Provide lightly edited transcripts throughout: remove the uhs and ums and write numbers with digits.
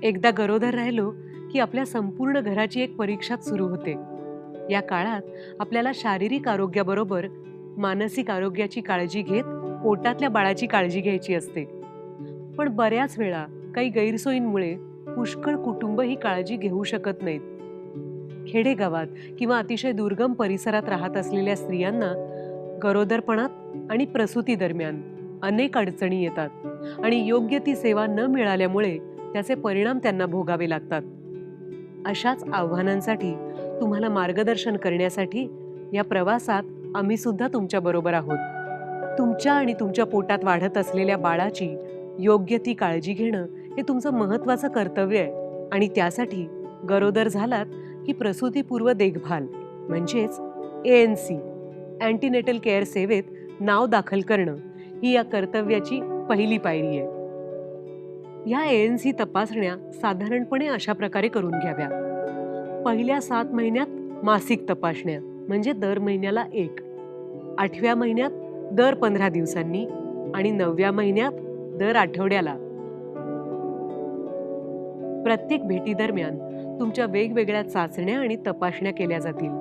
एकदा गरोदर राहिलो की आपल्या संपूर्ण घराची एक परीक्षाच सुरू होते. या काळात आपल्याला शारीरिक आरोग्याबरोबर मानसिक आरोग्याची काळजी घेत पोटातल्या बाळाची काळजी घ्यायची असते. पण बऱ्याच वेळा काही गैरसोयींमुळे पुष्कळ कुटुंब ही काळजी घेऊ शकत नाहीत. खेडेगावात किंवा अतिशय दुर्गम परिसरात राहत असलेल्या स्त्रियांना गरोदरपणात आणि प्रसूती दरम्यान अनेक अडचणी येतात आणि योग्य ती सेवा न मिळाल्यामुळे त्याचे परिणाम त्यांना भोगावे लागतात. अशाच आव्हानांसाठी तुम्हाला मार्गदर्शन करण्यासाठी या प्रवासात आम्ही सुद्धा तुमच्या बरोबर आहोत. तुमच्या आणि तुमच्या पोटात वाढत असलेल्या बाळाची योग्य ती काळजी घेणं हे तुमचं महत्त्वाचं कर्तव्य आहे आणि त्यासाठी गरोदर झालात की प्रसूतीपूर्व देखभाल म्हणजेच ANC अँटीनेटल केअर सेवेत नाव दाखल करणं ही या कर्तव्याची पहिली पायरी आहे. या ANC तपासण्या साधारणपणे अशा प्रकारे करून घ्याव्या. पहिल्या 7 महिन्यात मासिक तपासण्या म्हणजे दर महिन्याला एक, 8व्या महिन्यात दर 15 दिवसांनी आणि 9व्या महिन्यात दर आठवड्याला. प्रत्येक भेटी दरम्यान तुमच्या वेगवेगळ्या चाचण्या आणि तपासण्या केल्या जातील,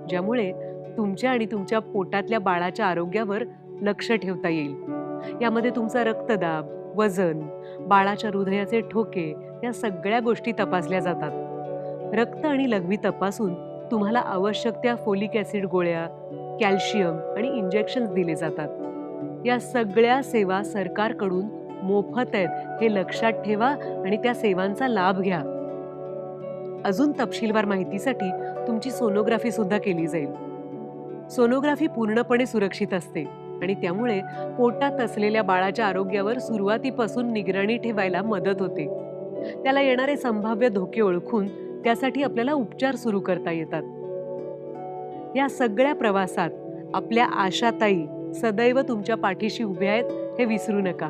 ज्यामुळे तुमच्या आणि तुमच्या पोटातल्या बाळाच्या आरोग्यावर लक्ष ठेवता येईल. यामध्ये तुमचा रक्तदाब, वजन, बाळाच्या हृदयाचे ठोके या सगळ्या गोष्टी तपासल्या जातात. रक्त आणि लघवी तपासून तुम्हाला आवश्यक त्या फोलिक ॲसिड गोळ्या, कॅल्शियम आणि इंजेक्शन्स दिले जातात. या सगळ्या सेवा सरकारकडून मोफत आहेत हे लक्षात ठेवा आणि त्या सेवांचा लाभ घ्या. अजून तपशीलवार माहितीसाठी तुमची सोनोग्राफी सुद्धा केली जाईल. सोनोग्राफी पूर्णपणे सुरक्षित असते आणि त्यामुळे पोटात असलेल्या बाळाच्या आरोग्यावर सुरुवातीपासून निगराणी ठेवायला मदत होते. त्याला येणारे संभाव्य धोके ओळखून त्यासाठी आपल्याला उपचार सुरू करता येतात. या सगळ्या प्रवासात आपल्या आशाताई सदैव तुमच्या पाठीशी उभ्या आहेत हे विसरू नका.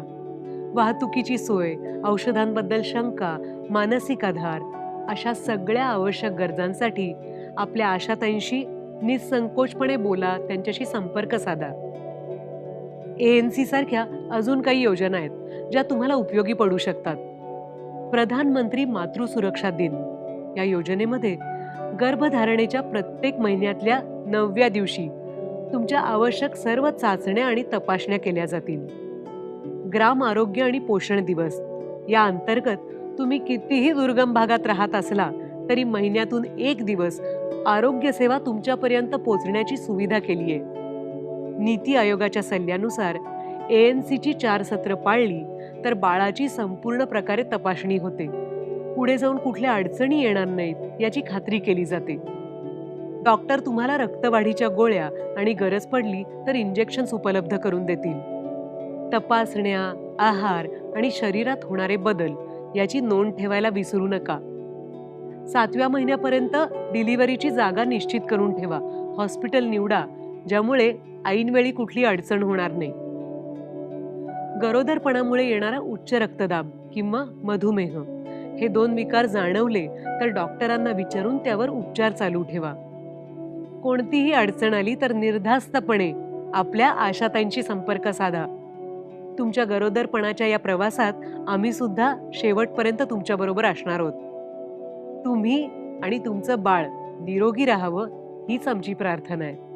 वाहतुकीची सोय, औषधांबद्दल शंका, मानसिक आधार अशा सगळ्या आवश्यक गरजांसाठी आपल्या आशाताईंशी निसंकोचपणे बोला, त्यांच्याशी संपर्क साधा. ANC सारख्या अजून काही योजना आहेत ज्या तुम्हाला उपयोगी पडू शकतात. प्रधानमंत्री मातृ सुरक्षा दिन या योजनेमध्ये गर्भधारणेच्या प्रत्येक महिन्यातल्या 9व्या दिवशी तुमच्या आवश्यक सर्व चाचण्या आणि तपासण्या केल्या जातील. ग्राम आरोग्य आणि पोषण दिवस या अंतर्गत तुम्ही कितीही दुर्गम भागात राहत असला तरी महिन्यातून 1 दिवस आरोग्य सेवा तुमच्यापर्यंत पोहोचण्याची सुविधा केली आहे. नीती आयोगाच्या सल्ल्यानुसार ANCची 4 सत्र पाळली तर बाळाची संपूर्ण प्रकारे तपासणी होते. पुढे जाऊन कुठल्या अडचणी येणार नाहीत याची खात्री केली जाते. डॉक्टर तुम्हाला रक्तवाढीच्या गोळ्या आणि गरज पडली तर इंजेक्शन्स उपलब्ध करून देतील. तपासण्या, आहार आणि शरीरात होणारे बदल याची नोंद ठेवायला विसरू नका. 7व्या महिन्यापर्यंत डिलिव्हरीची जागा निश्चित करून ठेवा. हॉस्पिटल निवडा ज्यामुळे ऐनवेळी कुठली अडचण होणार नाही. गरोदरपणामुळे येणारा उच्च रक्तदाब किंवा मधुमेह हे 2 विकार जाणवले तर डॉक्टरांना विचारून त्यावर उपचार चालू ठेवा. कोणतीही अडचण आली तर निर्धास्तपणे आपल्या आशाताईंशी संपर्क साधा. तुमच्या गरोदरपणाच्या या प्रवासात आम्ही सुद्धा शेवटपर्यंत तुमच्याबरोबर असणार आहोत. तुम्ही आणि तुमचं बाळ निरोगी राहावं हीच आमची प्रार्थना आहे.